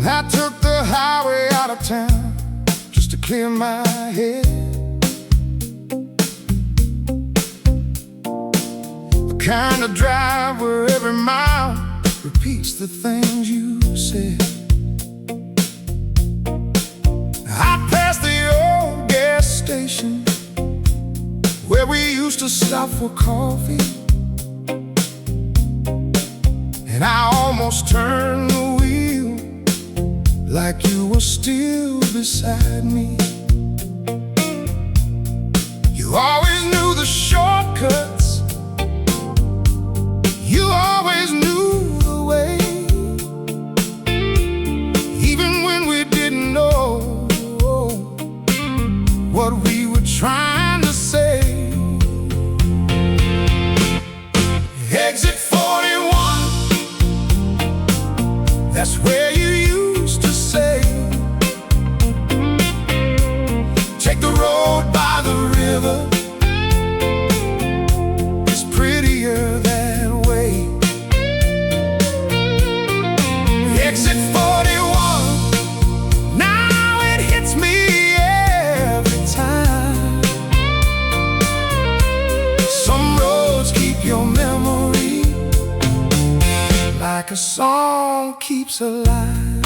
I took the highway out of town just to clear my head. The kind of drive where every mile repeats the things you said. I passed the old gas station where we used to stop for coffee, and I almost turned the wheel like you were still beside me. You always knew the shortcuts, you always knew the way, even when we didn't know what we were trying to say. Exit 41, that's where you used to say. Take the road by the river, it's prettier that way. Exit 41, now it hits me every time. Some roads keep your memory like a song keeps alive.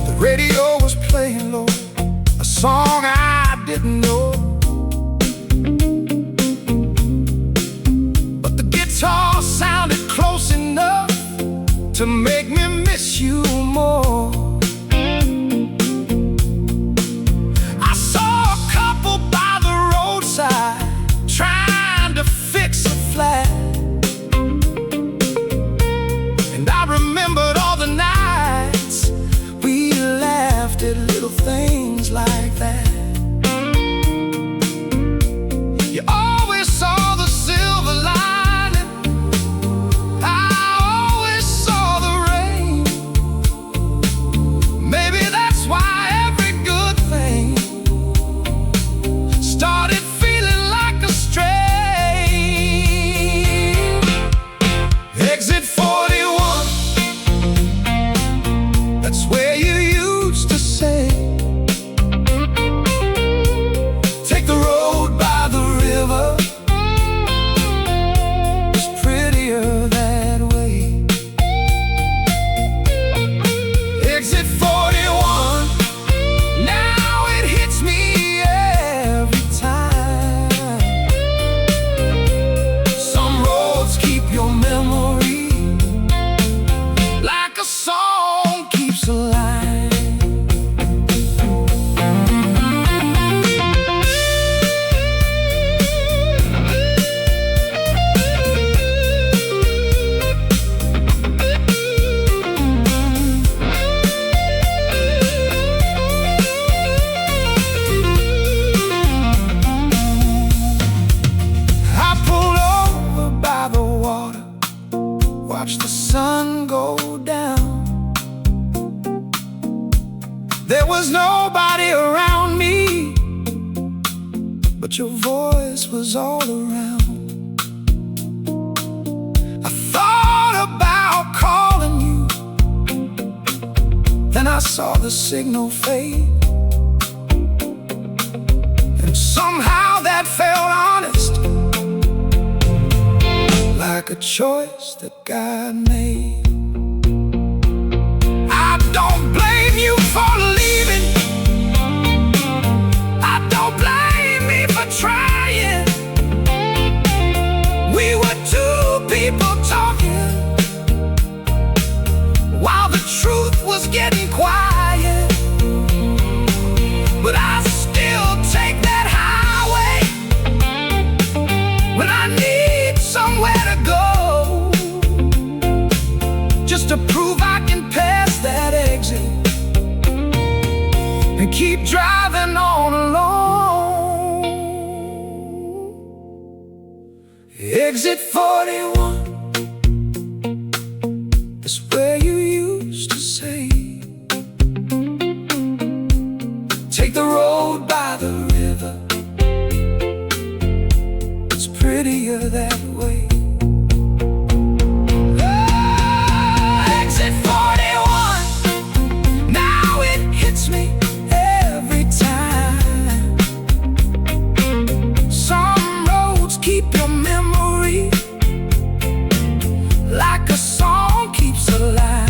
The radio was playing low, a song I didn't know, but the guitar sounded close enough to make me miss you more. I saw a couple by the roadside trying to fix a flat, and I remembered all the nights we laughed at little things like that. You always saw the silver lining, I always saw the rain. Maybe that's why every good thing started feeling like a strain. Exit 41, that's where you used to say. Take the road by the river, it's prettier that way. Exit 41, now it hits me every time. Some roads keep your memory like a song keeps alive. I pulled over by the water, watched the sun go down. There was nobody around me, but your voice was all around. I thought about calling you, then I saw the signal fade, and somehow that felt honest, like a choice that God made. I don't blame you for leaving, I don't blame me for trying. We were two people talking while the truth was getting quiet, but I still take that highway when I need somewhere to go, just to prove I can pass that exit and keep driving on alone. Exit 41, is where you used to say, take the road by the river, it's prettier that way. Exit 41, now it hits me every time. Some roads keep your memory like a song keeps alive.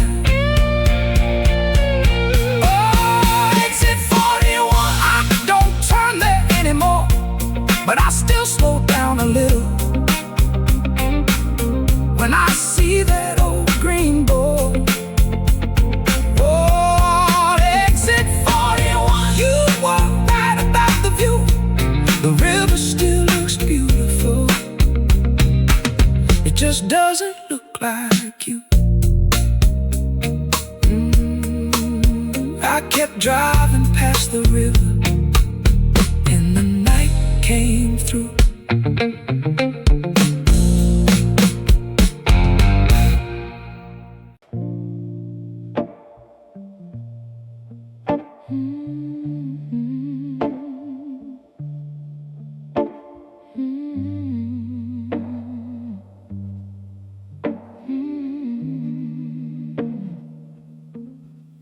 Oh, exit 41, I don't turn there anymore, but I still slow down a little when I see that old green board. Oh, exit 41, you were right about the view. The river still looks beautiful, it just doesn't look like you. I kept driving past the river and the night came through.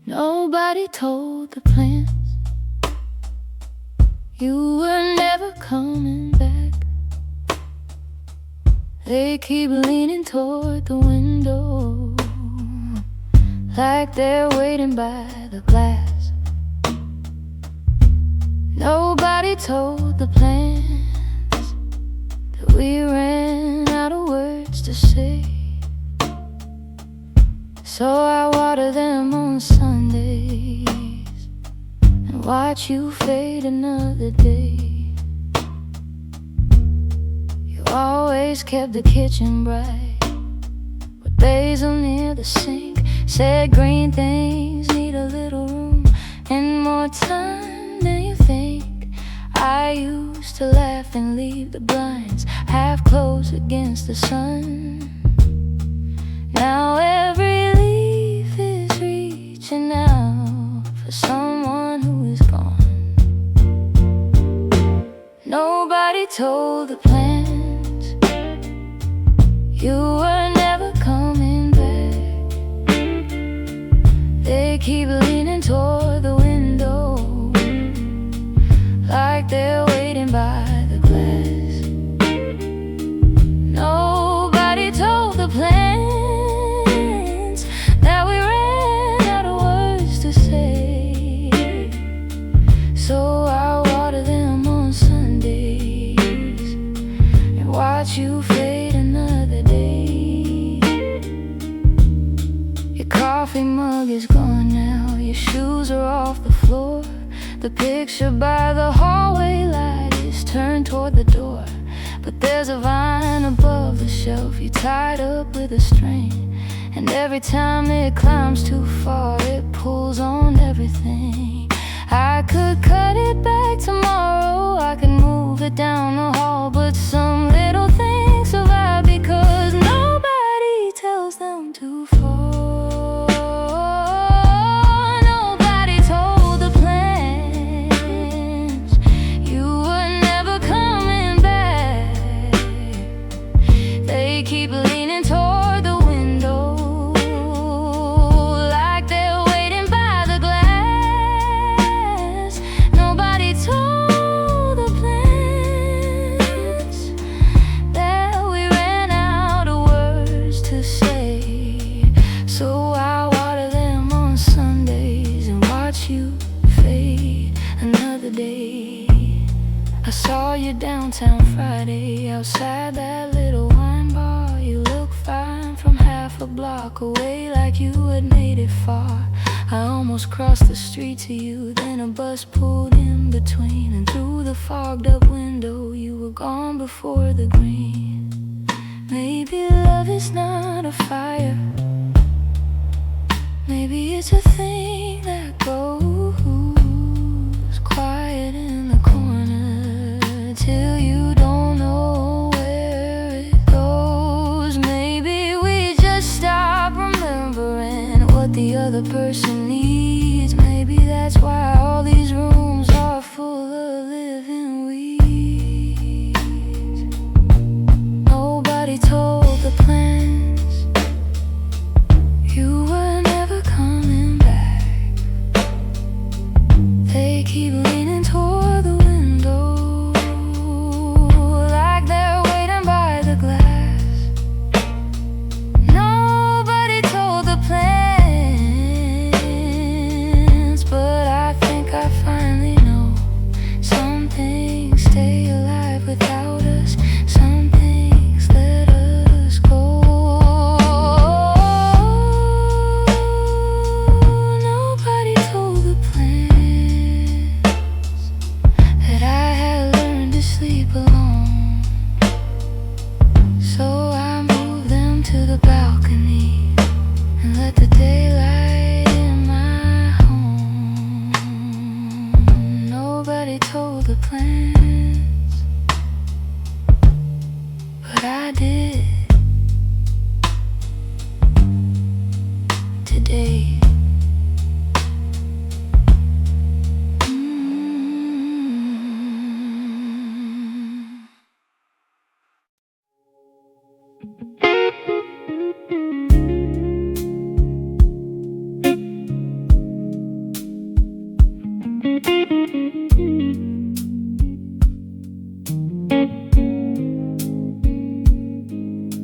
Nobody told the plants you were never coming back. They keep leaning toward the window like they're waiting by the glass. Nobody told the plants that we ran out of words to say. So I water them on Sundays and watch you fade another day. You always kept the kitchen bright with basil near the sink. Said green things need a little room and more time than you think. I used to laugh and leave the blinds half closed against the sun. Now every leaf is reaching out for someone who is gone. Nobody told the plants you were never coming back. They keep leaning toward the window like they're waiting by the glass. Nobody told the plants that we ran out of words to say. So I water them on Sundays and watch you fade another day. Your coffee mug is gone now, your shoes are off the floor. The picture by the hallway light is turned toward the door, but there's a vine above the shelf you tied up with a string. And every time it climbs too far, it pulls on everything. I could cut it back tomorrow, I could move it down the hall, but some little things survive because nobody tells them to fall. Nobody told the plants you were never coming back. They keep leaning toward the window like they're waiting by the glass. Nobody told the plants that we ran out of words to say. So I water them on Sundays and watch you fade another day. I saw you downtown Friday outside that little wine bar. You look fine from half a block away, like you had made it far. I almost crossed the street to you, then a bus pulled in between, and through the fogged up window you were gone before the green. Maybe love is not a fire, maybe it's a thing that goes quiet in the corner till you don't know where it goes. Maybe we just stop remembering I did today.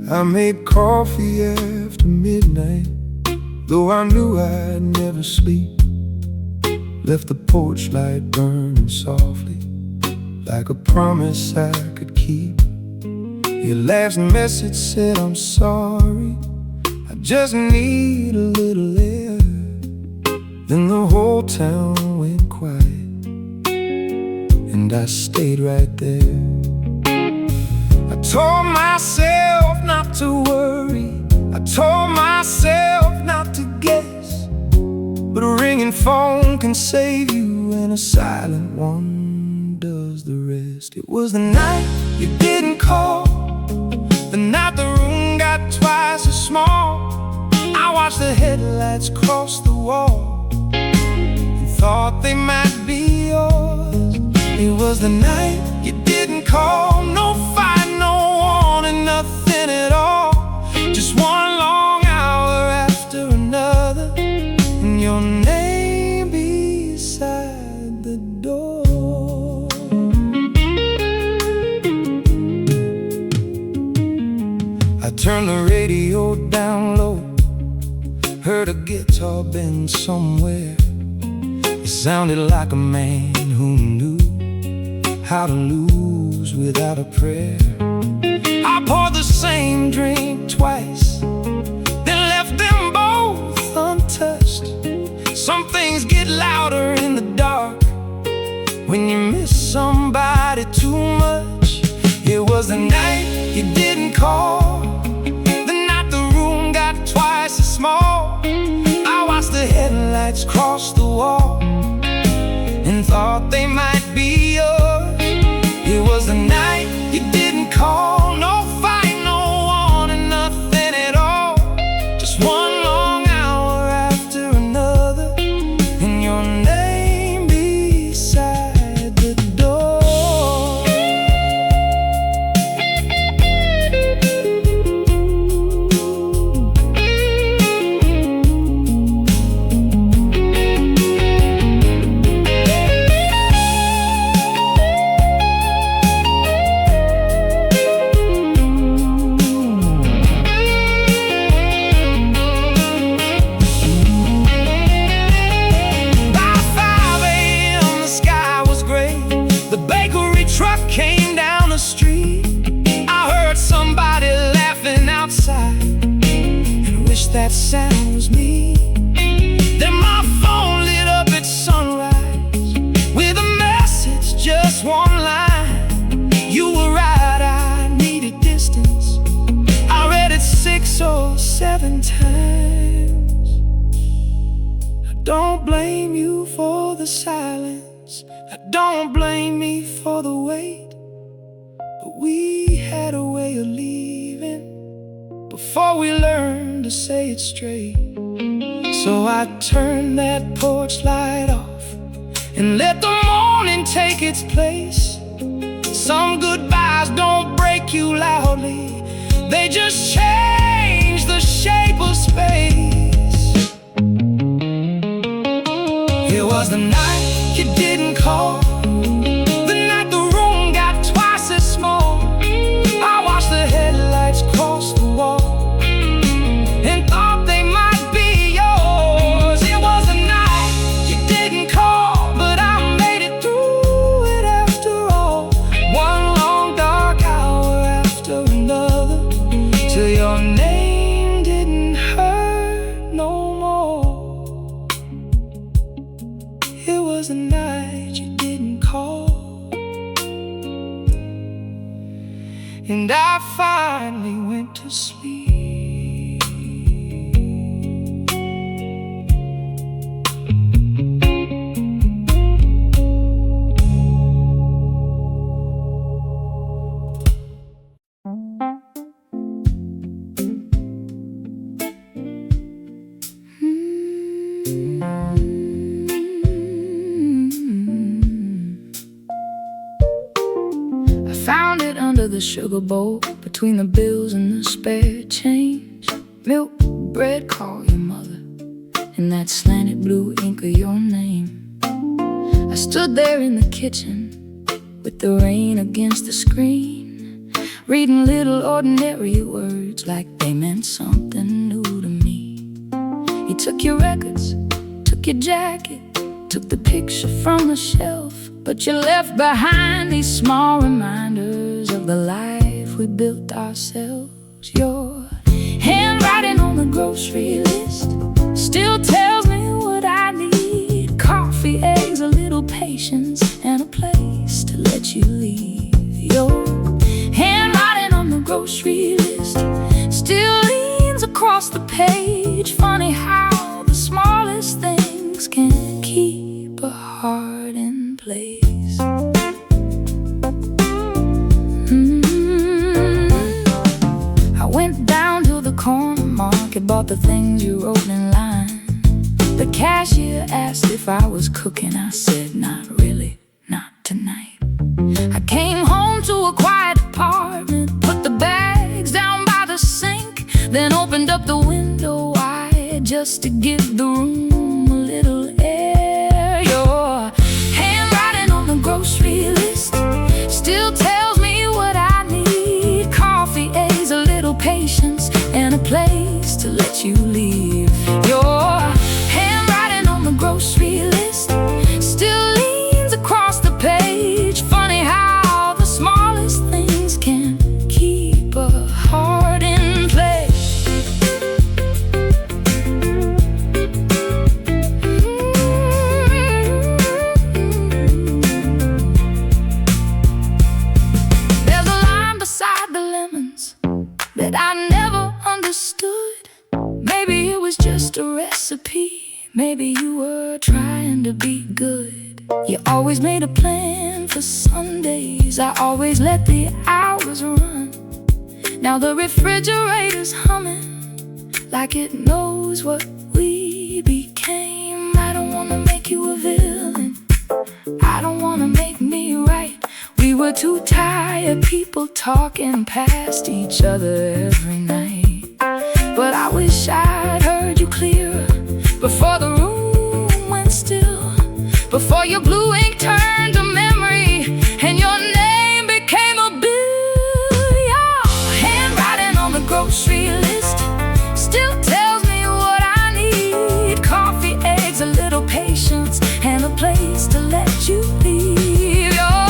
I made coffee after midnight, though I knew I'd never sleep. Left the porch light burning softly, like a promise I could keep. Your last message said, I'm sorry, I just need a little air. Then the whole town went quiet, and I stayed right there. I told myself not to worry, I told myself not to guess, but a ringing phone can save you, and a silent one does the rest. It was the night you didn't call, the night the room got twice as small. I watched the headlights cross the wall and thought they might be yours. It was the night you didn't call, no fight, no warning, nothing at all. Just one long hour after another, and your name beside the door. I turned the radio down low, heard a guitar bend somewhere. It sounded like a man who knew how to lose without a prayer. I poured the same drink twice, then left them both untouched. Some things get louder in the dark when you miss somebody too much. It was the night you didn't call, the night the room got twice as small. I watched the headlights cross the wall and thought they might be yours. It was the night you didn't call, no fight, no warning, nothing at all. Just one long hour after another, and your name beside the door. Truck came down the street. I heard somebody laughing outside, and wish that sound was me. Then my phone lit up at sunrise with a message, just one line. You were right, I needed distance. I read it 6 or 7 times. I don't blame you for the silence, I don't blame me for the wait, but we had a way of leaving before we learned to say it straight. So I turned that porch light off and let the morning take its place. Some goodbyes don't break you loudly, they just change the shape of space. It was the night you didn't call, the night the room got twice as small. I watched the headlights cross the wall and thought they might be yours. It was the night you didn't call, but I made it through it after all. One long dark hour after another, till your name didn't hurt no more. It was the night you didn't call, and I finally went to sleep. the sugar bowl, between the bills and the spare change. Milk, bread, call your mother, and that slanted blue ink of your name. I stood there in the kitchen with the rain against the screen, reading little ordinary words like they meant something new to me. You took your records, took your jacket, took the picture from the shelf, but you left behind these small reminders of the life we built ourselves. Your handwriting on the grocery list still tells me what I need: coffee, eggs, a little patience, and a place to let you leave. Your handwriting on the grocery list still leans across the page. Funny how the smallest things can keep a heart in place. I went down to the corner market, bought the things you wrote in line. The cashier asked if I was cooking. I said, not really, not tonight. I came home to a quiet apartment, put the bags down by the sink, then opened up the window wide just to give the room a little air. Your handwriting on the grocery list still tells me what I need: coffee, eggs, a little patience, and a place to let you leave. Your handwriting on the grocery list still leans across the page. Funny how the smallest things can keep a heart in place. There's a line beside the lemons that I never understood. Maybe it was just a recipe, maybe you were trying to be good. You always made a plan for Sundays, I always let the hours run. Now the refrigerator's humming like it knows what we became. I don't wanna make you a villain, I don't wanna make me right. We were two tired people talking past each other every night. But I wish I'd heard you clearer before the room went still, before your blue ink turned to memory and your name became a bill. Your handwriting on the grocery list still tells me what I need: coffee, eggs, a little patience, and a place to let you leave. Your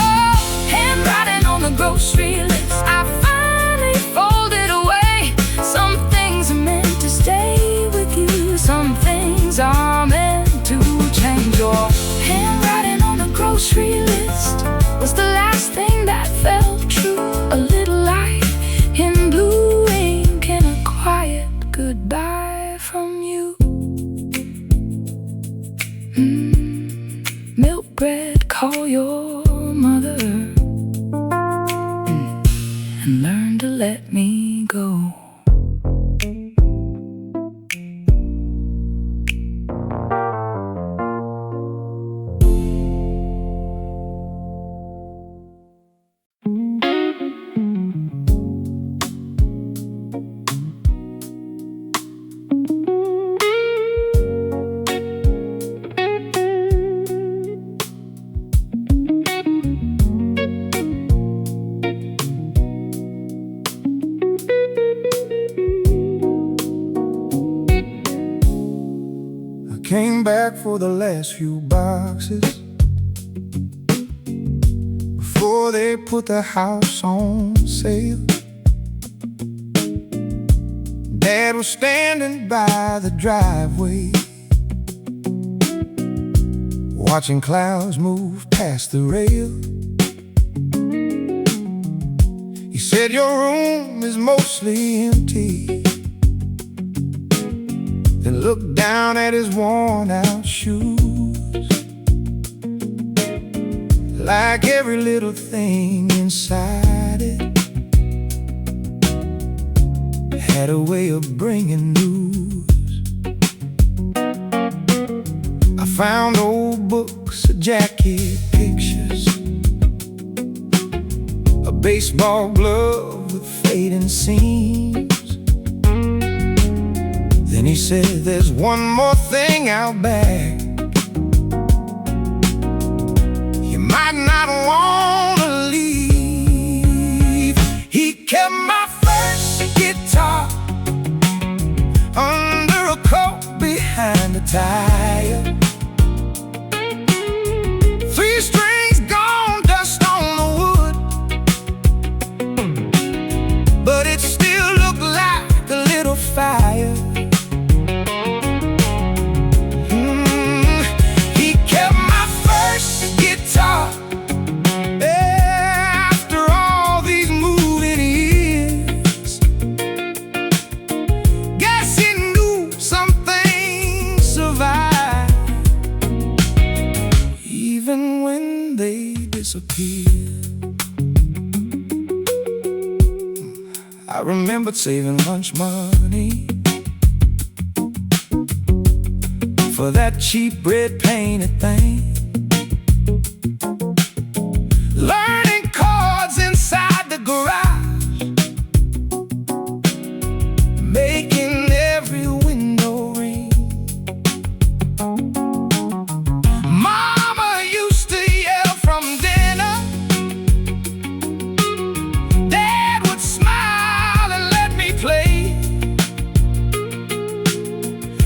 handwriting on the grocery list I finally folded away. Some things are meant to stay with you, some things are meant to change. Your handwriting on the grocery list was the last thing that felt true. A little light in blue ink and a quiet goodbye from you. Milk, bread, call your mother, and learn to let me go. Came back for the last few boxes before they put the house on sale. Dad was standing by the driveway, watching clouds move past the rail. He said, your room is mostly empty. Then looked down at his worn-out shoes. Like every little thing inside it had a way of bringing news. I found old books, a jacket, pictures, a baseball glove with fading seams. Then he said, there's one more thing out back. You might not want to leave. He kept my first guitar under a coat behind the tire. 3 strings gone, dust on the wood, but it still looked like a little fire. He kept my first guitar after all these moving years. Guess he knew some things survive, even when they disappear. I remembered saving lunch money for that cheap red painted thing, learning chords inside the garage, making every window ring. Mama used to yell from dinner, Dad would smile and let me play.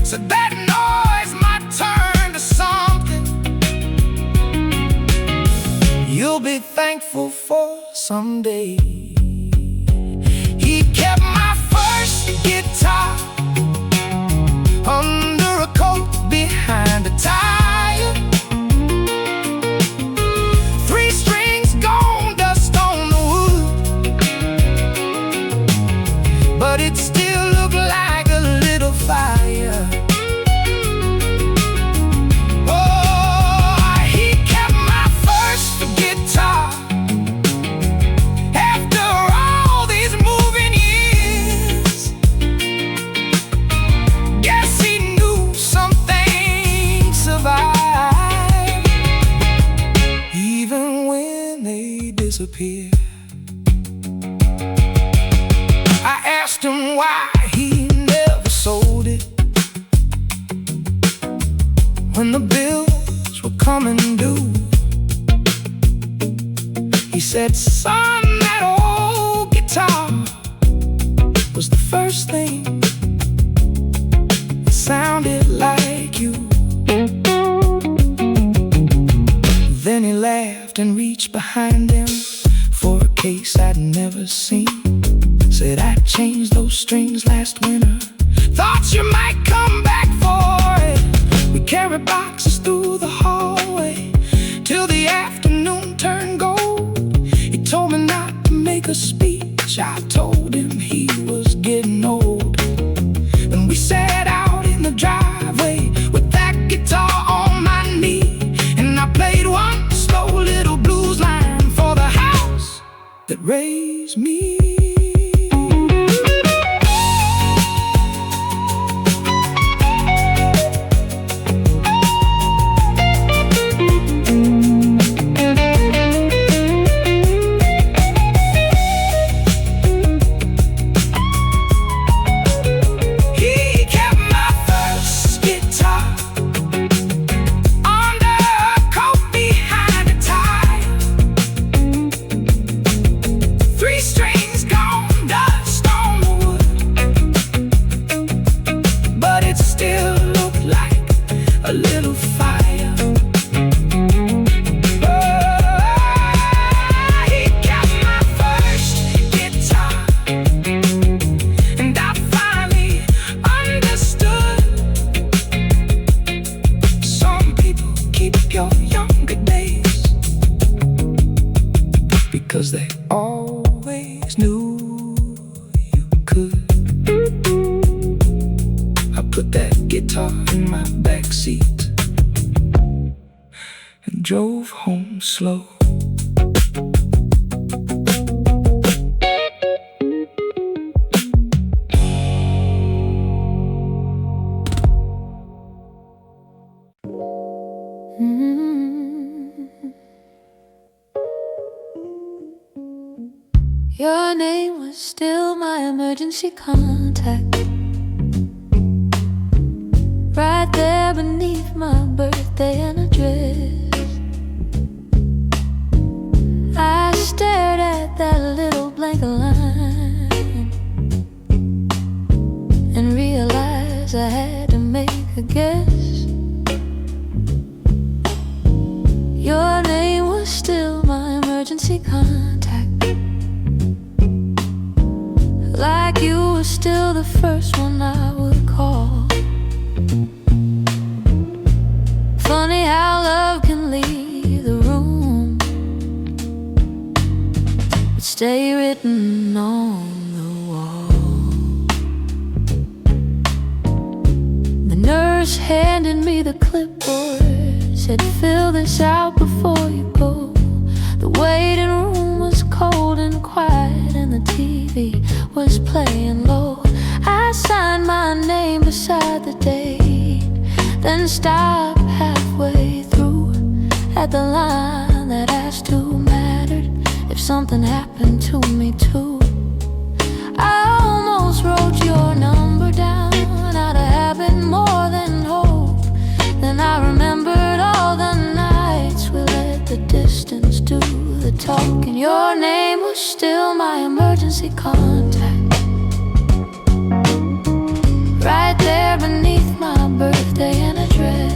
So that noise might turn to something you'll be thankful for someday. He kept my first guitar under a coat behind a tire. 3 strings gone, dust on the wood, but it still looked like a little fire. Oh, he kept my first guitar after all these moving years. Guess he knew some things survive, even when they disappear. I asked him why he never sold it when the bills were coming due. He said, son, that old guitar was the first thing that sounded like you. Then he laughed and reached behind him for a case I'd never seen. Said, I changed those strings last winter, thought you might come back for it. We carried boxes through the hallway till the afternoon turned gold. He told me not to make a speech, I told him he was getting old. And we sat out in the driveway with that guitar on my knee, and I played one slow little blues line for the house that raised me. Because they always knew you could. I put that guitar in my backseat and drove home slow. was still my emergency contact, right there beneath my birthday and address. I stared at that little blank line and realized I had to make a guess. Your name was still my emergency contact, like you were still the first one I would call. Funny how love can leave the room but stay written on the wall. The nurse handed me the clipboard, said fill this out before you go. The waiting room was cold and quiet and the TV was playing low. I signed my name beside the date, then stopped halfway through at the line that asked who mattered if something happened to me too. I almost wrote your number down out of habit more than hope. Then I remembered all the nights we let the distance do the talking. Your name was still my emergency contact, right there beneath my birthday and address.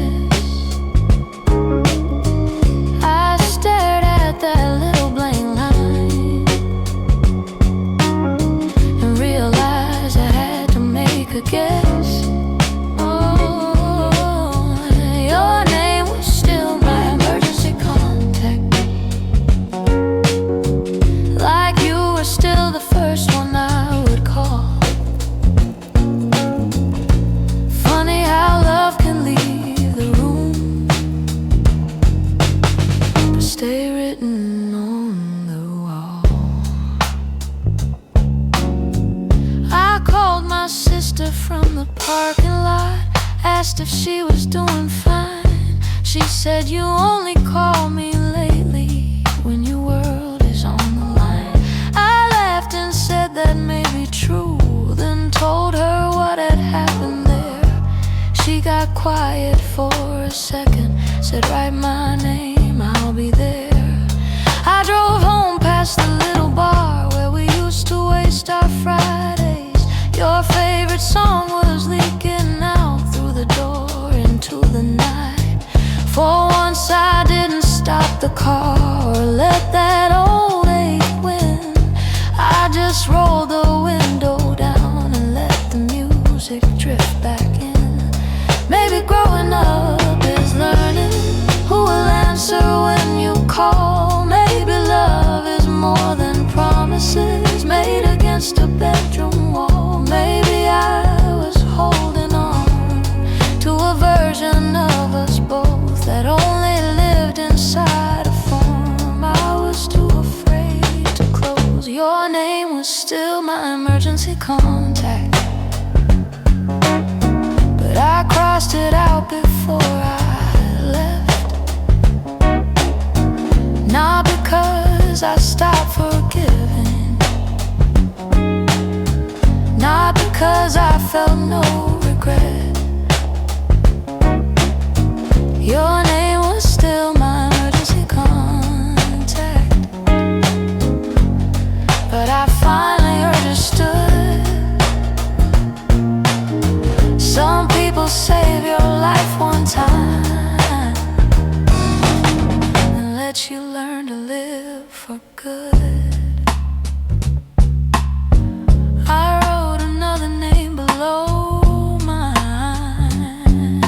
I stared at that little blank line and realized I had to make a guess. Still the first one I would call. Funny how love can leave the room but stay written on the wall. I called my sister from the parking lot, asked if she was doing fine. She said you only call me lately when your world is on the line. And said that may be true, then told her what had happened there. She got quiet for a second, said write my name, I'll be there. I drove home past the little bar where we used to waste our Fridays. Your favorite song was leaking out through the door into the night. For once I didn't stop the car or let that old ache win. I just rolled the window down and let the music drift back in. Maybe growing up is learning who will answer when you call. Maybe love is more than promises made against a bedroom wall. Maybe I was holding on to a version of us both that only lived inside a form I was too afraid to close. Your name was still my emergency contact, but I crossed it out before I left. Not because I stopped forgiving, not because I felt no regret. Your name was still my emergency contact, but I finally understood. Some people save your life one time and let you learn to live for good. I wrote another name below mine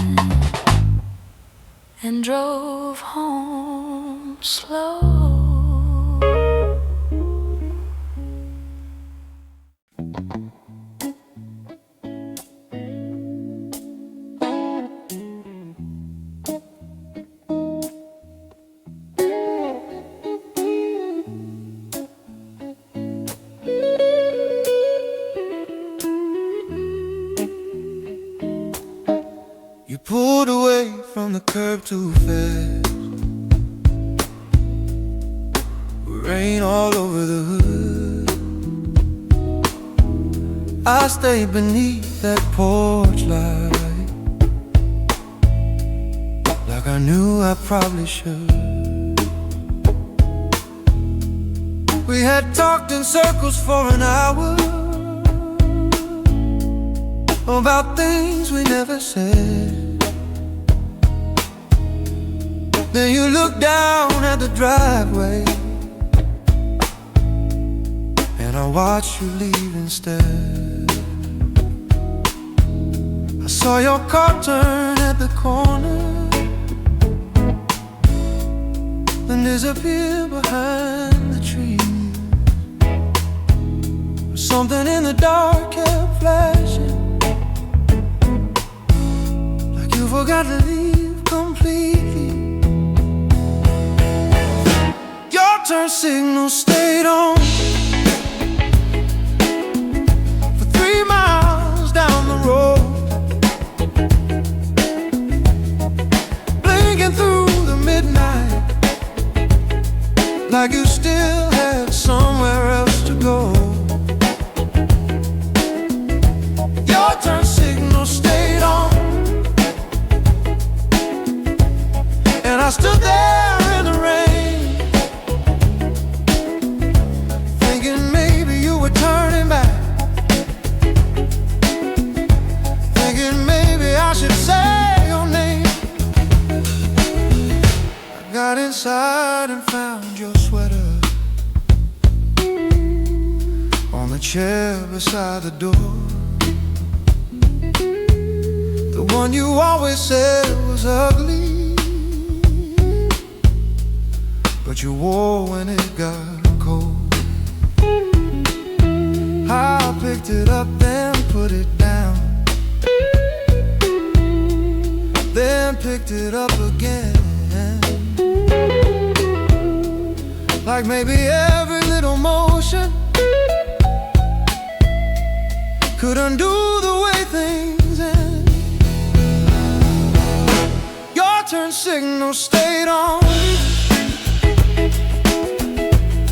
and drove home slow. You pulled away from the curb too fast, rain all over the hood. I stayed beneath that porch light, like I knew I probably should. We had talked in circles for an hour about things we never said. Then you looked down at the driveway, and I watched you leave instead. I saw your car turn at the corner, then disappear behind the trees. Something in the dark kept flashing, like you forgot to leave completely. Your turn signal stayed on for 3 miles down the road, blinking through the midnight, like you still had somewhere else to go. Your turn signal stayed on, and I stood there in the rain, thinking maybe you were turning back, thinking maybe I should say your name. I got inside and found your sweater on the chair beside the door, the one you always said was ugly, but you wore when it got cold. I picked it up, then put it down, then picked it up again, like maybe every little motion could undo the way things end. Your turn signal stayed on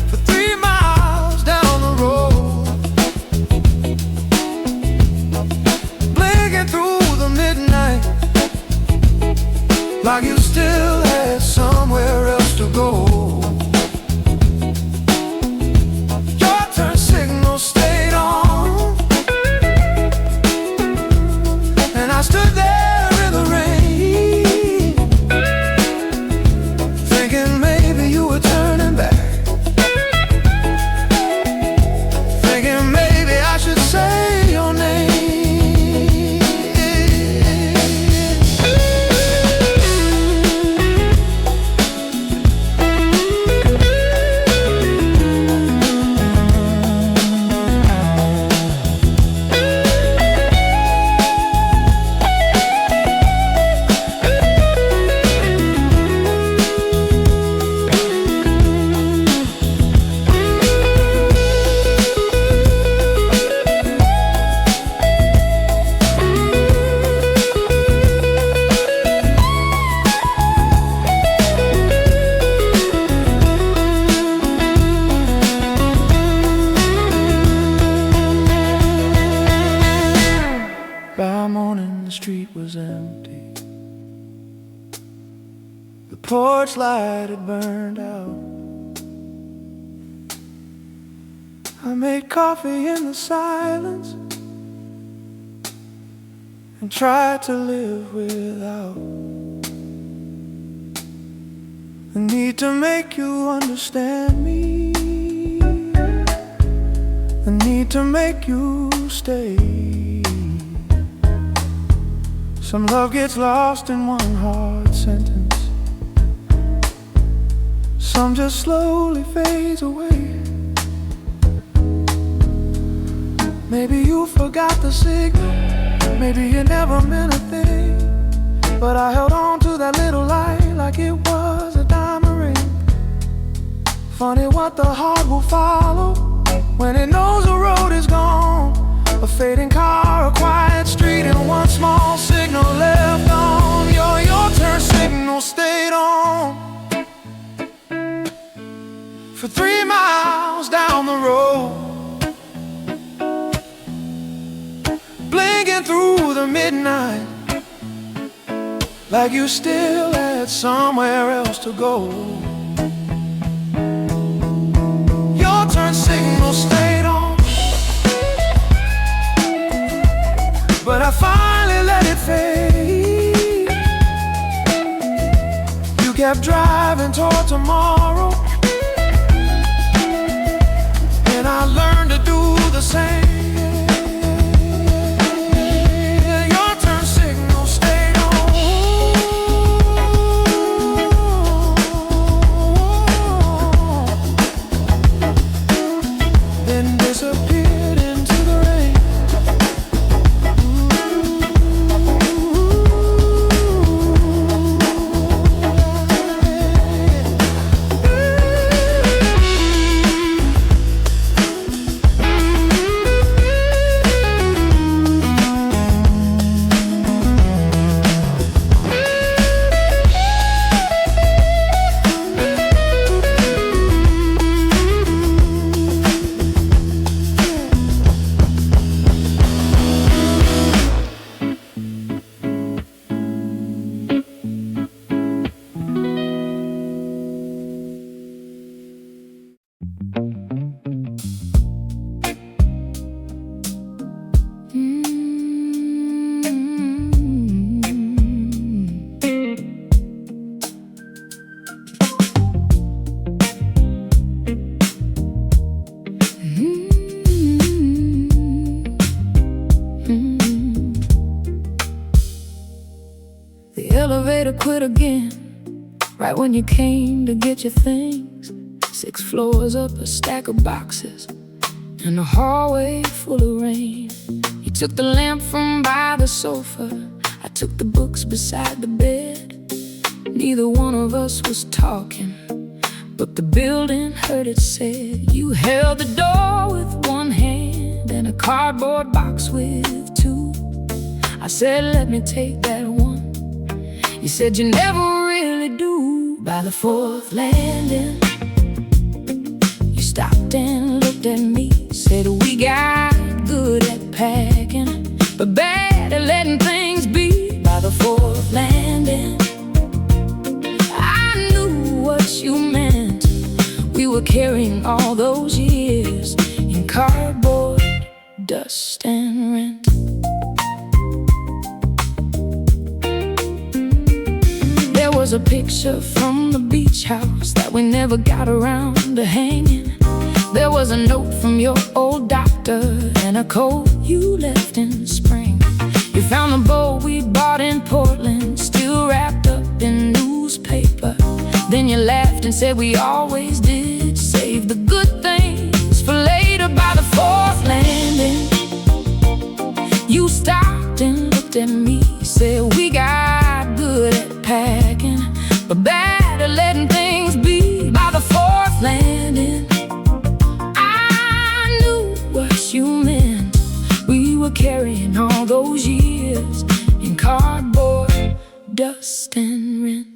for 3 miles down the road, blinking through the midnight, like you still had somewhere else to go. Your turn signal stayed on, and I stood there in the rain, thinking maybe you were turning back, thinking maybe I should say your name. By morning the street was empty, the porch light had burned out. I made coffee in the silence and tried to live without the need to make you understand me, the need to make you stay. Some love gets lost in one hard sentence, some just slowly fades away. Maybe you forgot the signal, maybe it never meant a thing, but I held on to that little light like it was a diamond ring. Funny what the heart will follow when it knows the road is gone. A fading car, a quiet street, and one small signal left on. Your turn signal stayed on for 3 miles down the road, singing through the midnight, like you still had somewhere else to go. Your turn signal stayed on, but I finally let it fade. You kept driving toward tomorrow, and I learned to do the same. Your turn signal stayed on, then disappeared into the rain. The elevator quit again, right when you came to get your things. 6 floors up, a stack of boxes, and a hallway full of rain. You took the lamp from by the sofa, I took the books beside the bed. Neither one of us was talking, but the building heard it said. You held the door with one hand and a cardboard box with 2. I said, let me take that one. You said you never really do. By the 4th landing, you stopped and looked at me. Said we got good at packing, but bad at letting things be. By the 4th landing, I knew what you meant. We were carrying all those years in cardboard, dust and rent. There was a picture from the beach house that we never got around to hanging. There was a note from your old doctor and a coat you left in spring. You found the boat we bought in Portland, still wrapped up in newspaper. Then you laughed and said we always did. Save the good things for later. By the 4th landing, you stopped and looked at me. Said we got good at packing, but bad at letting things be. By the 4th landing, I knew what you meant. We were carrying all those years in cardboard, dust and rent.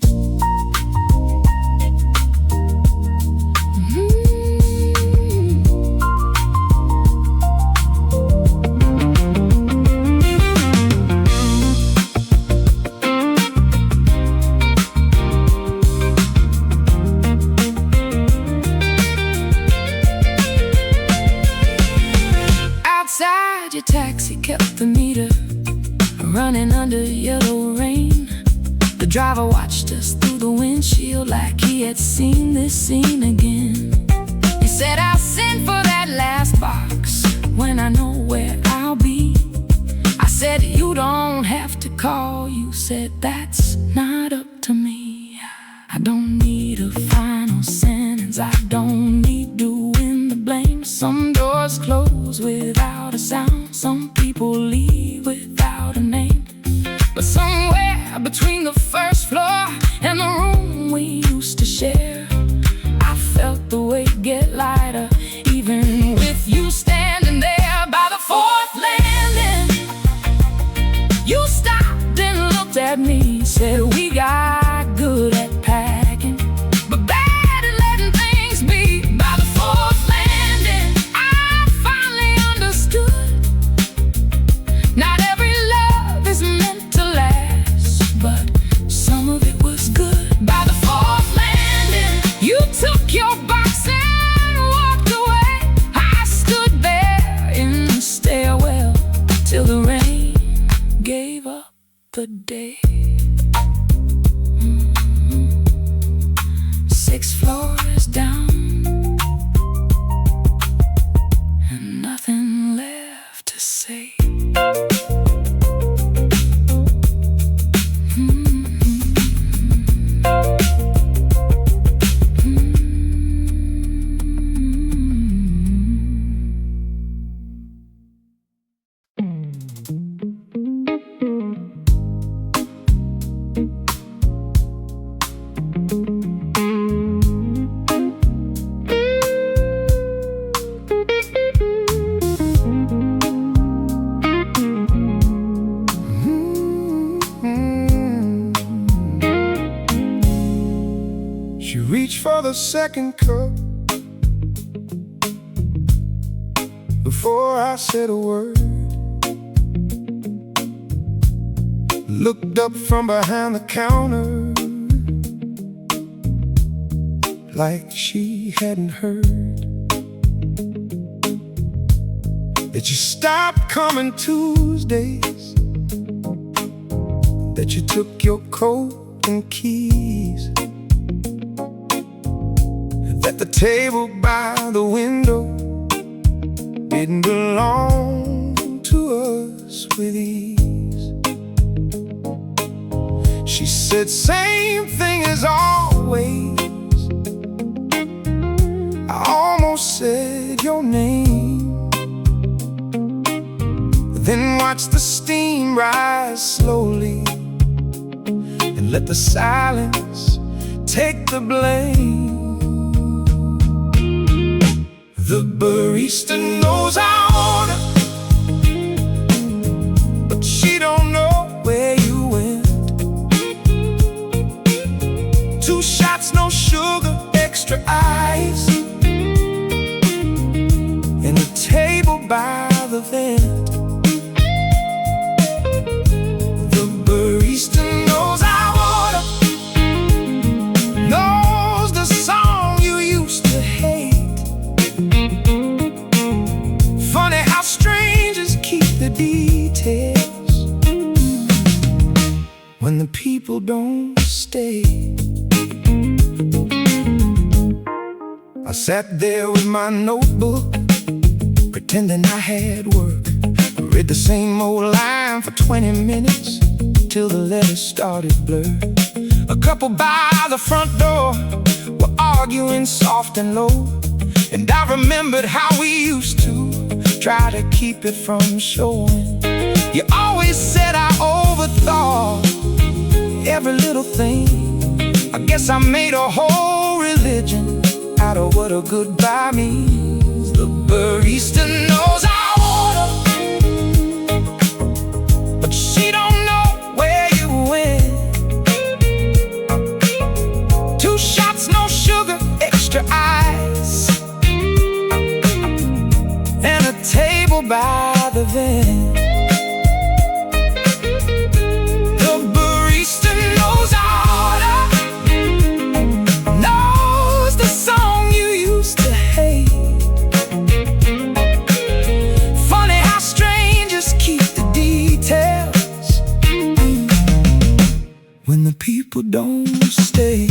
Your taxi kept the meter running under yellow rain. The driver watched us through the windshield like he had seen this scene again. He said, I'll send for that last box when I know where I'll be. I said, you don't have to call. You said, that's not up to me. I don't need a final sentence, I don't need doing the blame. Some doors close without a sound, some people leave without a name. But somewhere between the 1st floor and the room we used to share, I felt the weight get lighter, even with you standing there. By the 4th landing, you stopped and looked at me. Said we got good at packing, but bad at letting things be. By the 4th landing, I finally understood. Not every the day. 6 floors down, and nothing left to say. She reached for the second cup before I said a word. Looked up from behind the counter like she hadn't heard that you stopped coming Tuesdays, that you took your coat and keys, that the table by the window didn't belong to us with ease. She said, same thing as always. I almost said your name, then watched the steam rise slowly and let the silence take the blame. The barista knows our order, but she don't know where you went. 2 shots, no sugar, extra ice, and a table by the vent. The barista knows our order, knows the song you used to hate. Funny how strangers keep the details when the people don't stay. I sat there with my notebook, pretending I had work. Read the same old line for 20 minutes till the letters started blurred. A couple by the front door were arguing soft and low, and I remembered how we used to try to keep it from showing. You always said I overthought every little thing. I guess I made a whole religion out of what a goodbye means. The barista knows our order, but she don't know where you went. 2 shots, no sugar, extra ice, and a table by the vent. The barista knows our order, knows the song you used to hate. Funny how strangers keep the details when the people don't stay.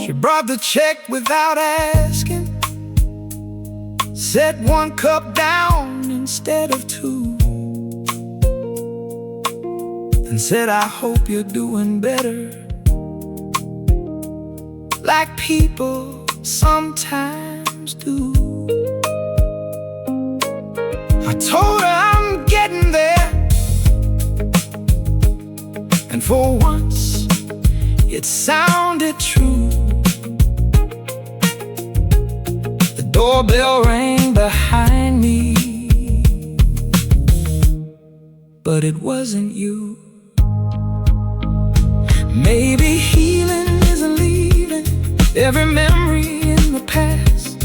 She brought the check without asking, set 1 cup down instead of 2, and said, I hope you're doing better, like people sometimes do. I told her I'm getting there, and for once it sounded true. Doorbell rang behind me, but it wasn't you. Maybe healing isn't leaving every memory in the past.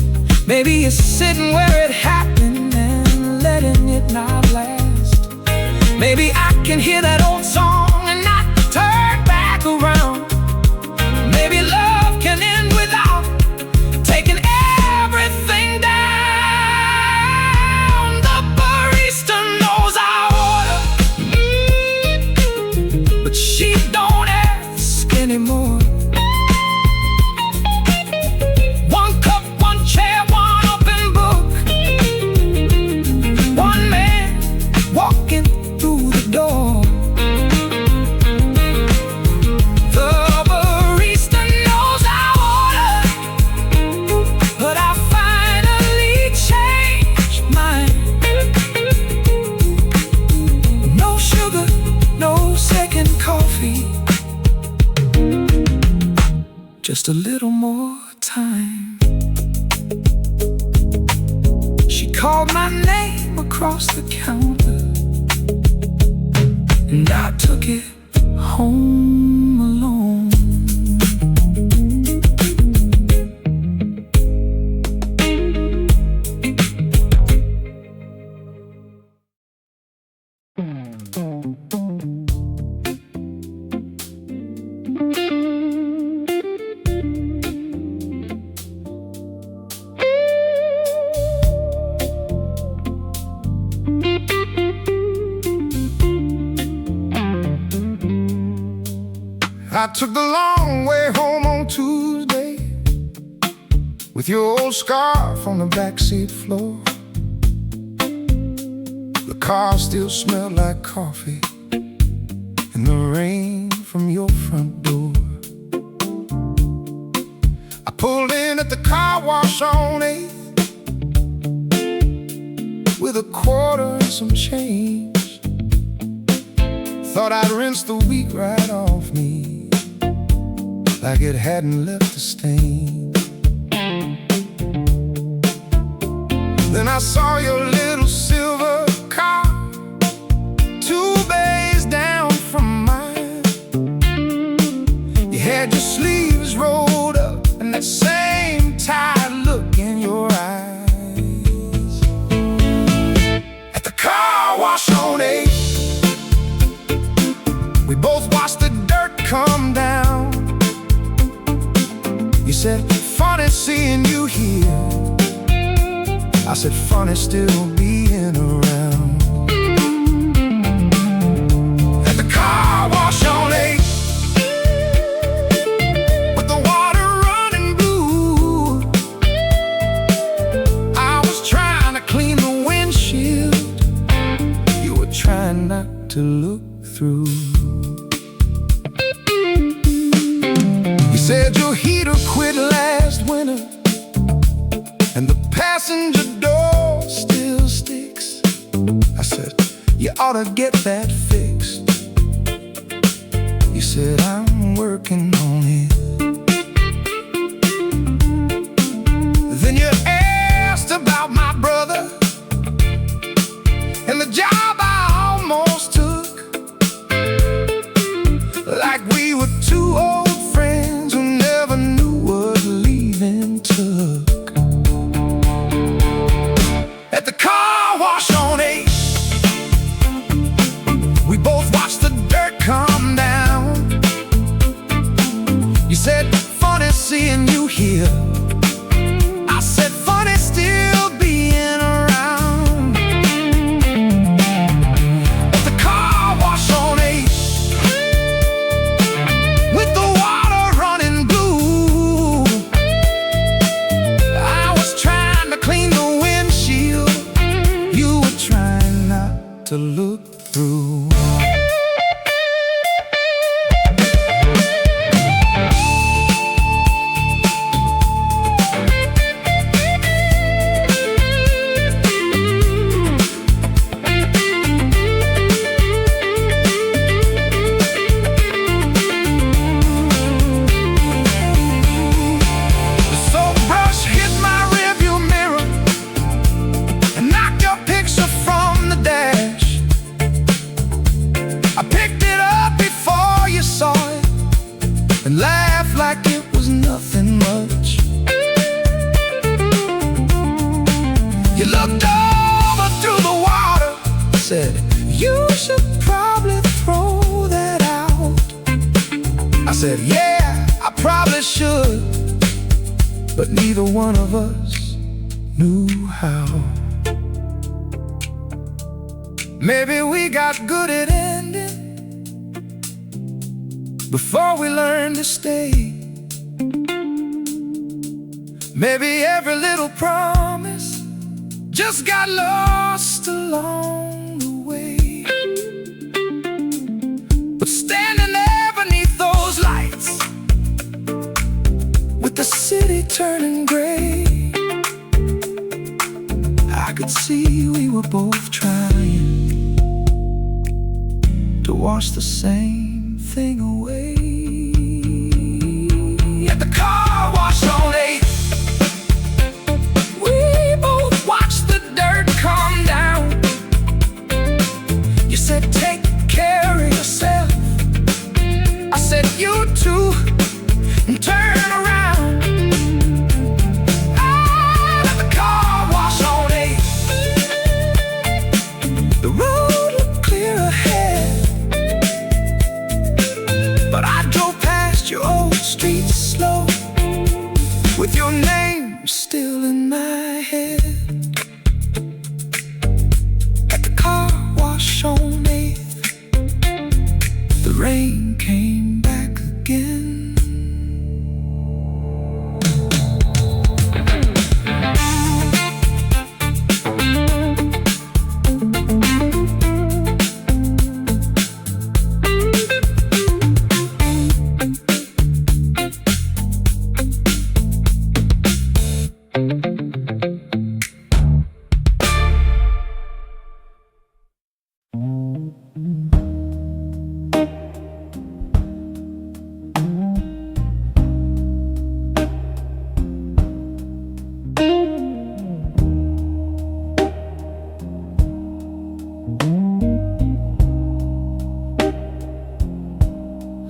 Maybe it's sitting where it happened and letting it not last. Maybe I can hear that old song and not turn back around. Maybe love can end without taking everything down. The barista knows our order, but she don't ask anymore. One cup, one chair, one open book, one man walking through the door. The barista knows our order, but I finally changed mine. No sugar, no second coffee, just a little more time. She called my name across the counter, and I took it home alone. I took the long way home on Tuesday, with your old scarf on the backseat floor. The car still smelled like coffee and the rain from your front door. I pulled in at the car wash on 8th with a quarter and some change. Thought I'd rinse the week right off me, like it hadn't left a stain. Then I saw your little silver car, 2 bays down from mine. You had your sleeves rolled up and that same tired look in your eyes. At the car wash on 8th, we both watched the dirt come down. You said, funny seeing you here. I said, funny still being around. At the car wash on 8th, with the water running blue, I was trying to clean the windshield. You were trying not to look through. You said your heater quit last winter, and the passenger door still sticks. I said, you ought to get that fixed. You said, I'm working on it. Then you asked about my brother and the job I almost took, like we were 2 old friends who never knew what leaving took. At the car wash on 8th, we both watched the dirt come down. You said, funny seeing you here. I said, funny still being around. At the car wash on 8th, with the water running blue, I was trying to clean the windshield. You were trying not to look through. said, yeah, I probably should, but neither one of us knew how. Maybe we got good at ending before we learned to stay. Maybe every little promise just got lost along the way. But standing there beneath those lights, with the city turning gray, I could see we were both trying to wash the same thing away. At the car wash on 8th, we both watched the dirt come down. You said, take care of yourself. I said, you too, and turn around. Out at the car wash on 8th, the road looked clear ahead, but I drove past your old street slow, with your name still in my head. At the car wash on 8th, the rain came back again.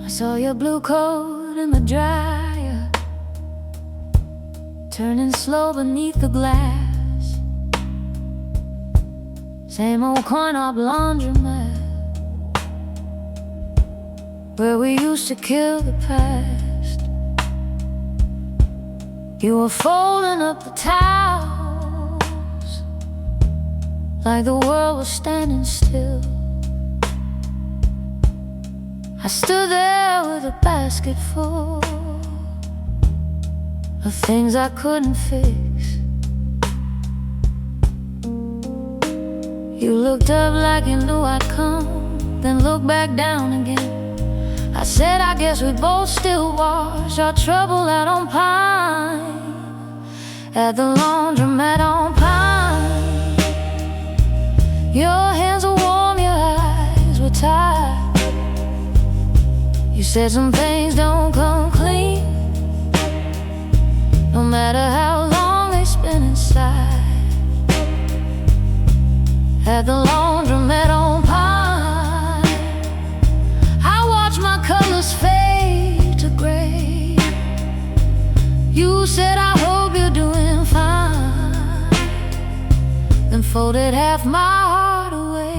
I saw your blue coat in the dryer, turning slow beneath the glass. Same old coin-op laundromat, where we used to kill the past. You were folding up the towels like the world was standing still. I stood there with a basket full of things I couldn't fix. You looked up like you knew I'd come, then looked back down again. I said, I guess we both still wash our trouble out on Pine, at the laundromat on Pine. Your hands were warm, your eyes were tired. You said some things don't come clean, no matter how long they spend inside. At the laundromat on Pine, I watched my colors fade to gray. You said, I hope you're doing fine, then folded half my heart away.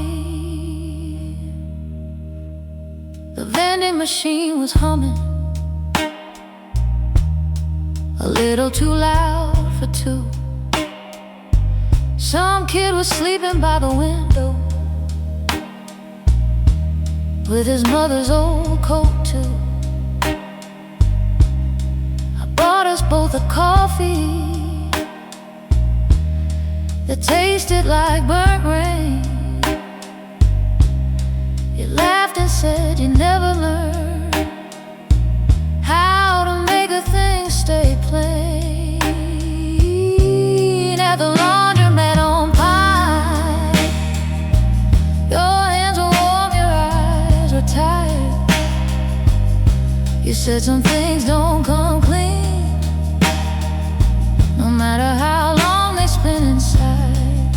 The vending machine was humming, a little too loud for two. Some kid was sleeping by the window, with his mother's old coat too. I bought us both a coffee that tasted like burnt rain. You laughed and said you never learned how to make a thing stay plain. At the laundromat on Pine, your hands were warm, your eyes were tired. You said some things don't come clean, no matter how long they spend inside.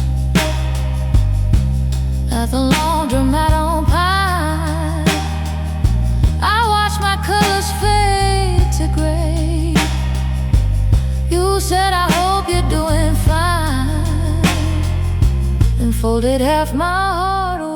At the laundromat on Pine, I watched my colors fade to gray. You said, I hope you're doing fine, then folded half my heart away.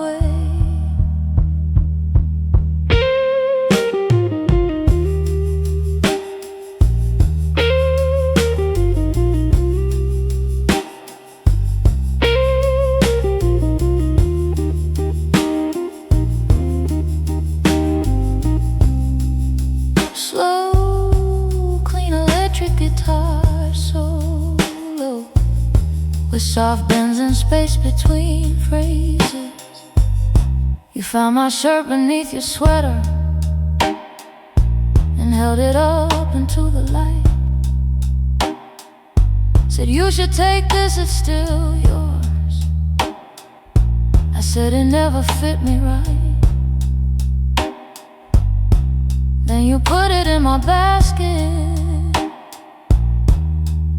Slow, clean electric guitar solo with soft bends and space between phrases. You found my shirt beneath your sweater and held it up into the light. Said you should take this, it's still yours. I said it never fit me right. Then you put it in my basket,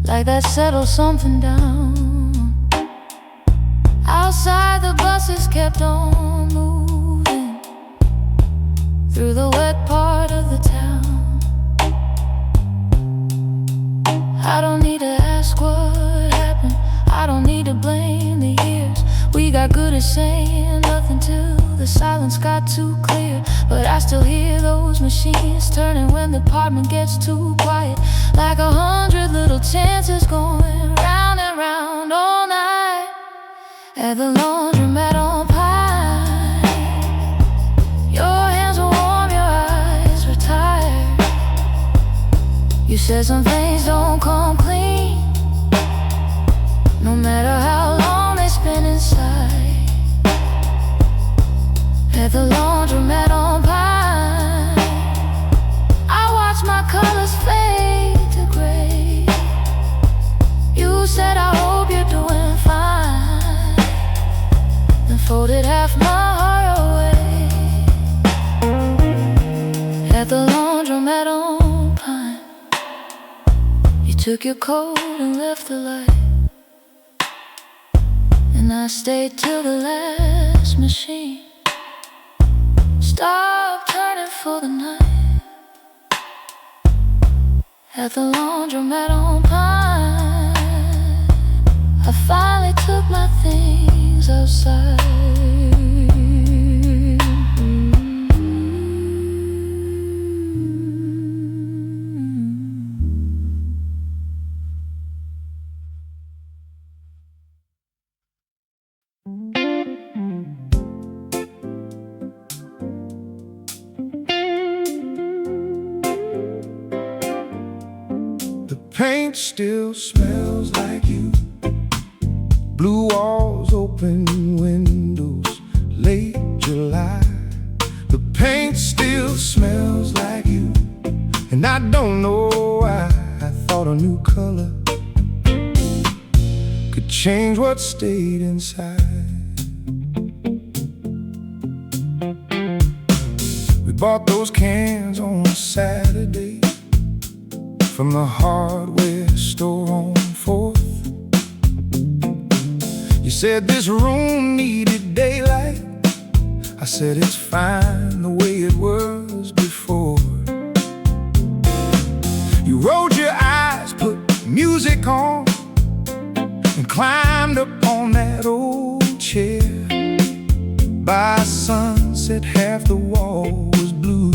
like that settled something down. Outside the buses kept on moving through the wet part of the town. I don't need to ask what happened, I don't need to blame the years. We got good at saying nothing till the silence got too clear. But I still hear those machines turning when the apartment gets too quiet, like 100 little chances going round and round all night. At the laundromat on Pine, your hands were warm, your eyes were tired. You said some things don't come clean, no matter how long they spend inside. At the laundromat on Pine, I watched my colors fade to gray. You said I hope you're doing fine, then folded half my heart away. At the laundromat on Pine, you took your coat and left the light, and I stayed till the last machine stopped turning for the night. At the laundromat on Pine, I finally took my things outside. Paint still smells like you. Blue walls, open windows, late July. The paint still smells like you, and I don't know why. I thought a new color could change what stayed inside. We bought those cans on Saturday from the hardware store on 4th. You said this room needed daylight. I said it's fine the way it was before. You rolled your eyes, put music on, and climbed up on that old chair. By sunset half the wall was blue,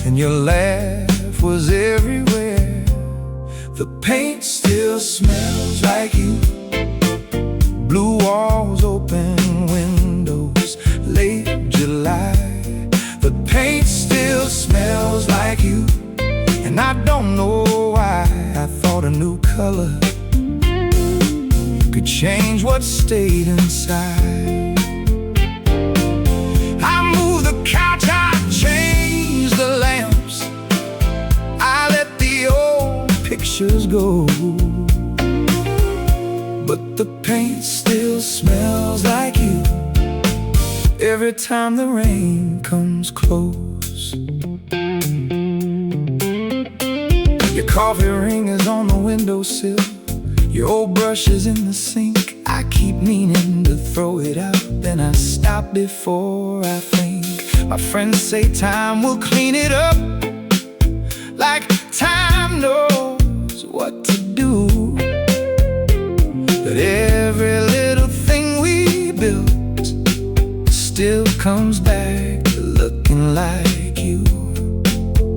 and your laugh was everywhere. The paint still smells like you. Blue walls, open windows, late July. The paint still smells like you, and I don't know why. I thought a new color could change what stayed inside. I moved the couch, I changed the lamps, I let the old pictures go, but the paint still smells like you every time the rain comes close. Your coffee ring is on the windowsill, your old brush is in the sink. I keep meaning to throw it out, then I stop before I think. My friends say time will clean it up, like time knows what to do. But every little thing we built still comes back to looking like you.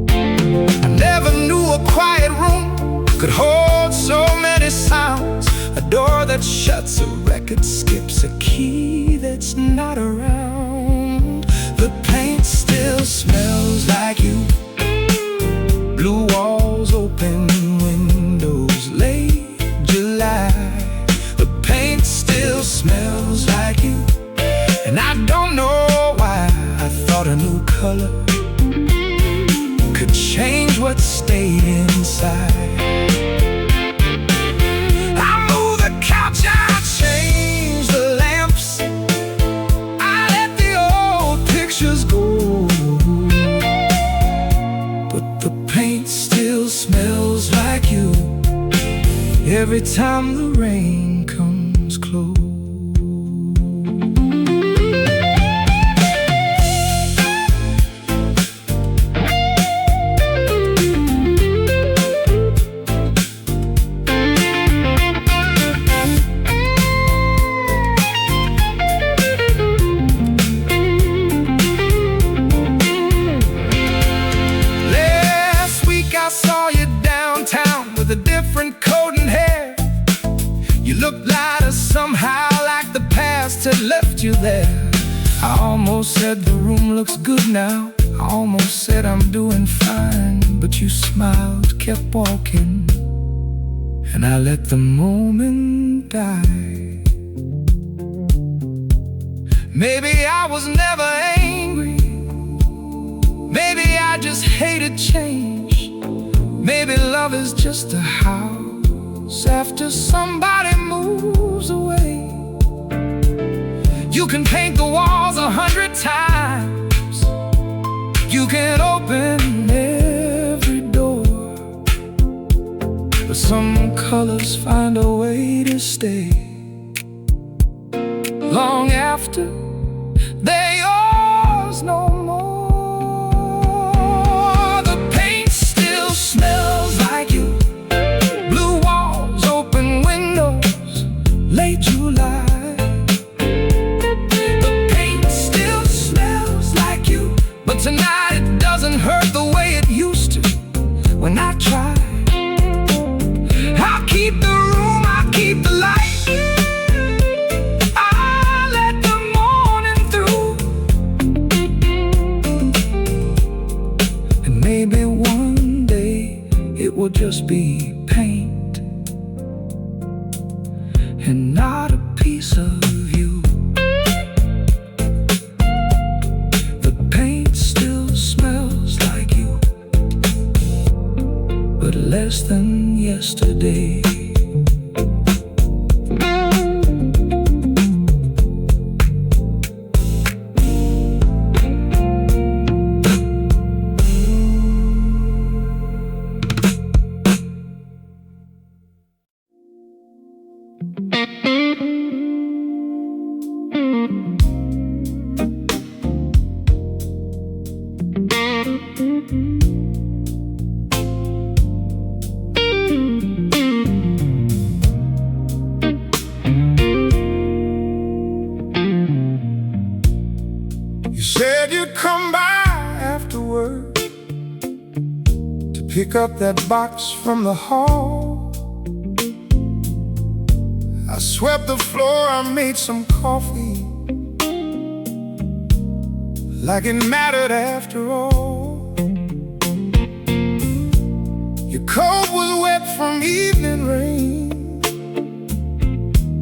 I never knew a quiet room could hold so many sounds. A door that shuts, a record skips, a key that's not around. The paint still smells like you. but the paint still smells like you every time the rain comes close. I saw you downtown with a different coat and hair. You looked lighter somehow, like the past had left you there. I almost said the room looks good now. I almost said I'm doing fine, but you smiled, kept walking, and I let the moment die. Maybe I was never angry. Maybe I just hated change. Maybe love is just a house after somebody moves away. You can paint the walls 100 times. You can open every door, but some colors find a way to stay long after they're yours no more. Smells like you. Blue walls, open windows, late July. The paint still smells like you, but tonight it doesn't hurt the way it used to when I try. I'll keep the room, I'll keep the light. I'll let the morning through. And maybe one day it will just be paint and not a piece of you. The paint still smells like you, but less than yesterday. You said you'd come by afterward to pick up that box from the hall. I swept the floor, I made some coffee, like it mattered after all. Your coat was wet from evening rain.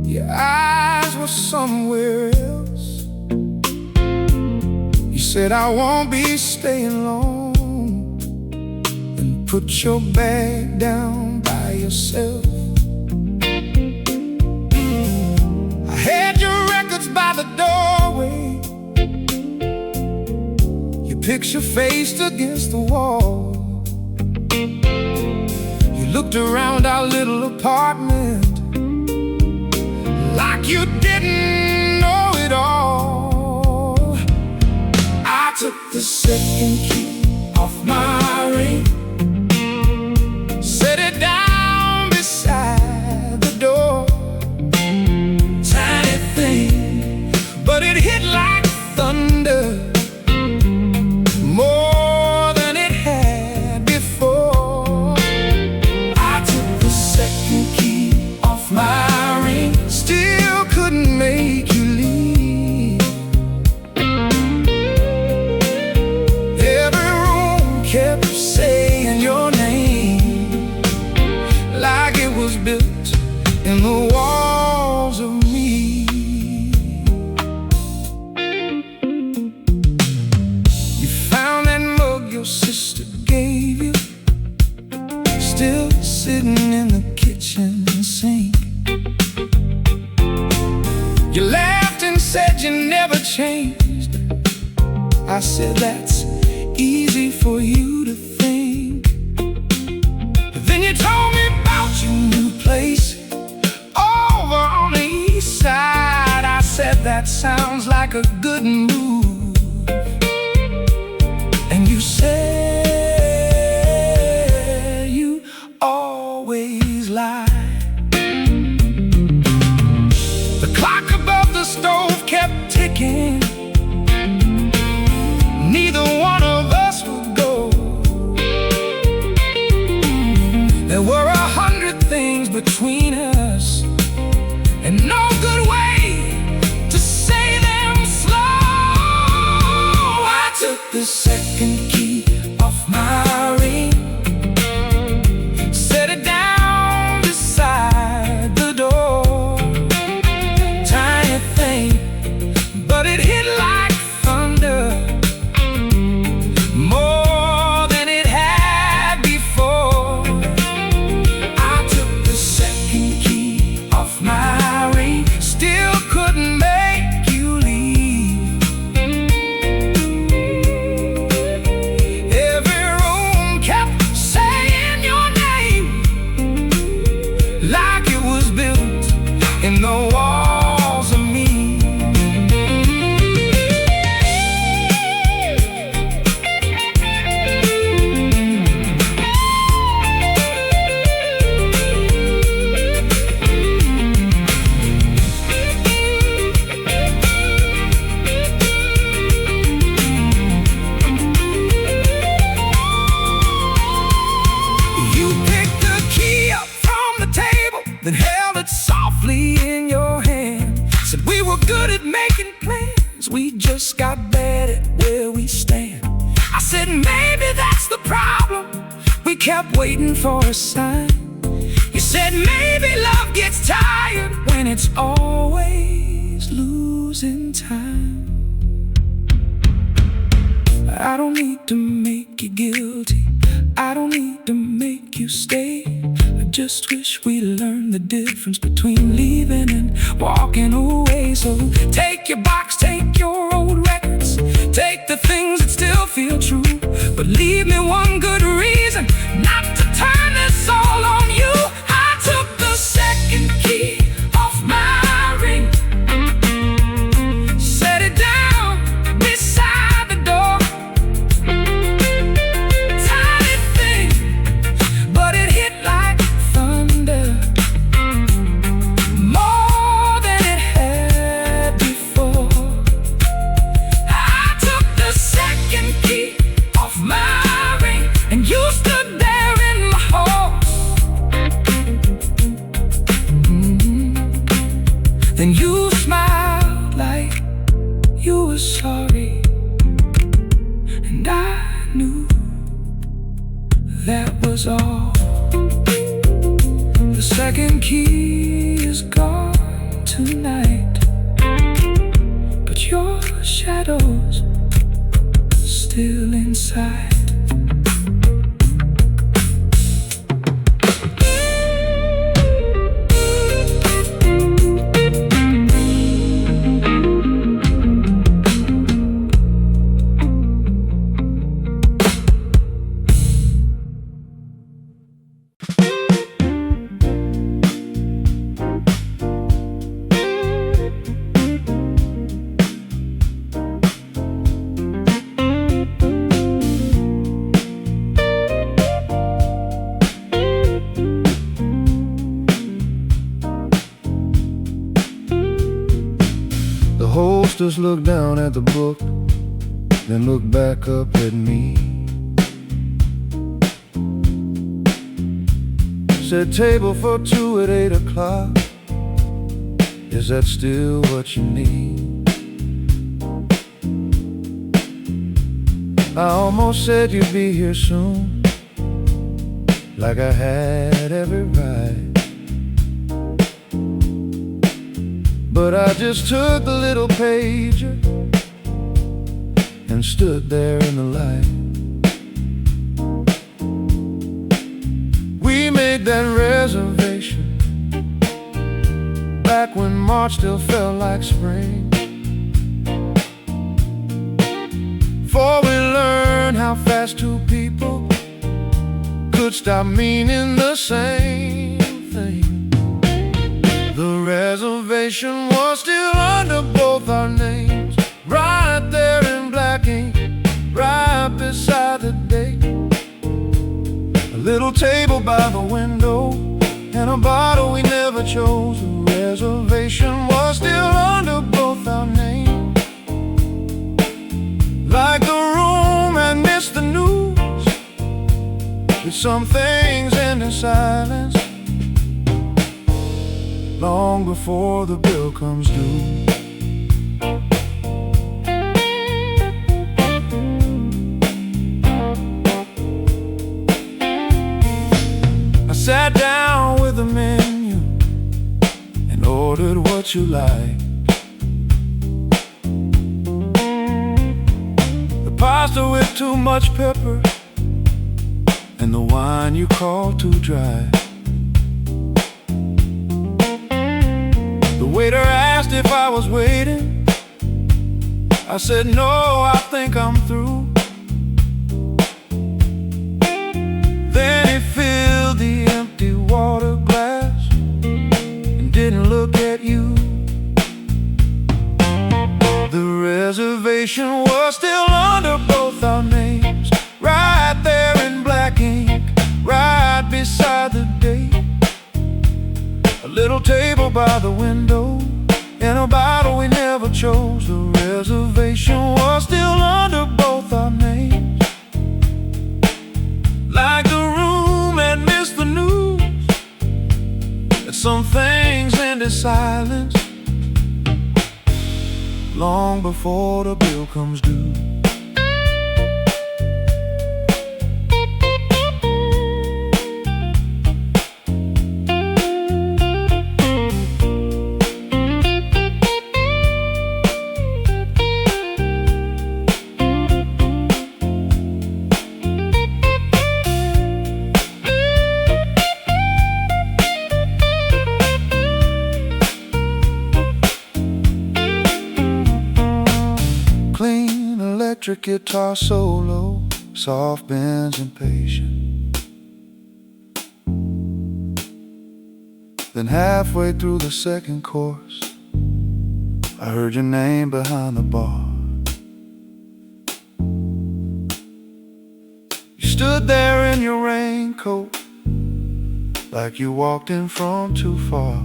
Your eyes were somewhere else. You said I won't be staying long, and put your bag down by yourself. I had your records by the doorway, your picture faced against the wall. You looked around our little apartment like you didn't know it all. I took the second key off my ring, set it down beside the door. Tiny thing, but it hit like thunder, more than it had before. I took the second key off my ring, still couldn't make you leave. Every room kept saying your name, like it was built in the walls of me. You found that mug your sister gave you, still sitting in the kitchen sink. You laughed and said you never changed. I said that's easy for you to think. couldn't move, and you said you always lie. The clock above the stove kept ticking. Neither one of us would go. There were 100 things between us, and no good way to say them slow. I took the second key off my ring, set it down beside the door. Tiny thing, but it hit like thunder, more than it had before. I took the second key off my ring, still couldn't make you leave. Every room kept saying your name, like it was built in the walls of me. You picked the key up from the table, then held it softly in your hand. Said we were good at making plans, we just got bad at where we stand. I said maybe that's the problem, we kept waiting for a sign. You said maybe love gets tired when it's always losing time. I don't need to make you guilty, I don't need to make you stay. I just wish we learned the difference between leaving and walking away. So take your box, take your old records, take the things that still feel true, but leave me one good reason not to turn this all on you. I took the second key off my ring, set it down beside the door. Tiny thing, but it hit like thunder, more than it had before. I took the second key off my ring, and you stood there in my hall. Then you smiled like you were sorry, and I knew that was all. The second key is gone tonight, but your shadow's still inside. The hostess looked down at the book, then looked back up at me. Said table for two at 8 o'clock, is that still what you need? I almost said you'd be here soon, like I had every right. But I just took the little pager and stood there in the light. We made that reservation back when March still felt like spring, before we learned how fast two people could stop meaning the same thing. The reservation was still under both our names, right? little table by the window, and a bottle we never chose. The reservation was still under both our names. Like the room and missed the news, with some things end in silence, long before the bill comes due. I sat down with the menu and ordered what you like. The pasta with too much pepper, and the wine you call too dry. The waiter asked if I was waiting. I said no, I think I'm through. Then he filled the empty water glass and didn't look at you. The reservation was still under both our names, right there in black ink, right beside the date. A little table by the window, and a bottle we never chose. The reservation was still under both our names. Like the room had missed the news, and some things end in silence, long before the bill comes due. Clean electric guitar solo, soft bends impatient. Then halfway through the second course, I heard your name behind the bar. You stood there in your raincoat, like you walked in from too far.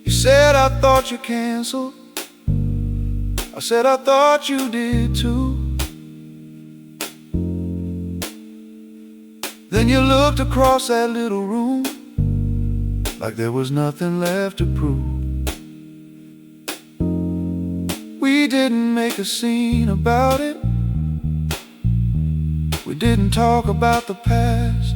You said, I thought you canceled. I said, I thought you did too. Then you looked across that little room, like there was nothing left to prove. We didn't make a scene about it. We didn't talk about the past.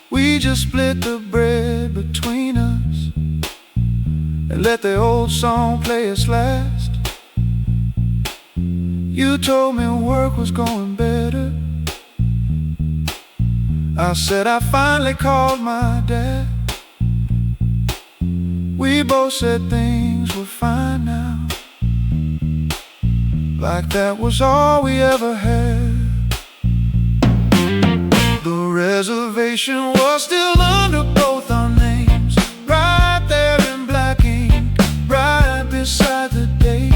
We just split the bread between us and let the old song play its last. You told me work was going better. I said I finally called my dad. We both said things were fine now, like that was all we ever had. The reservation was still under both our names, right there in black ink, right beside the date.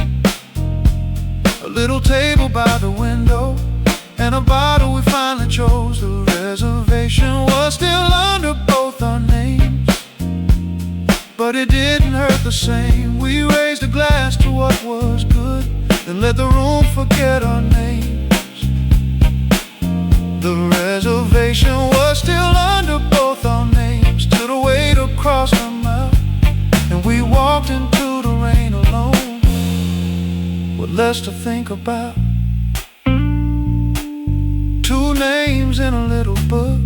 A little table by the window, and a bottle we finally chose. The reservation was still under both our names, but it didn't hurt the same. We raised a glass to what was good, then let the room forget our names. The reservation was still under both our names, till the waiter crossed our mouth, and we walked into the rain alone, with less to think about. Two names in a little book,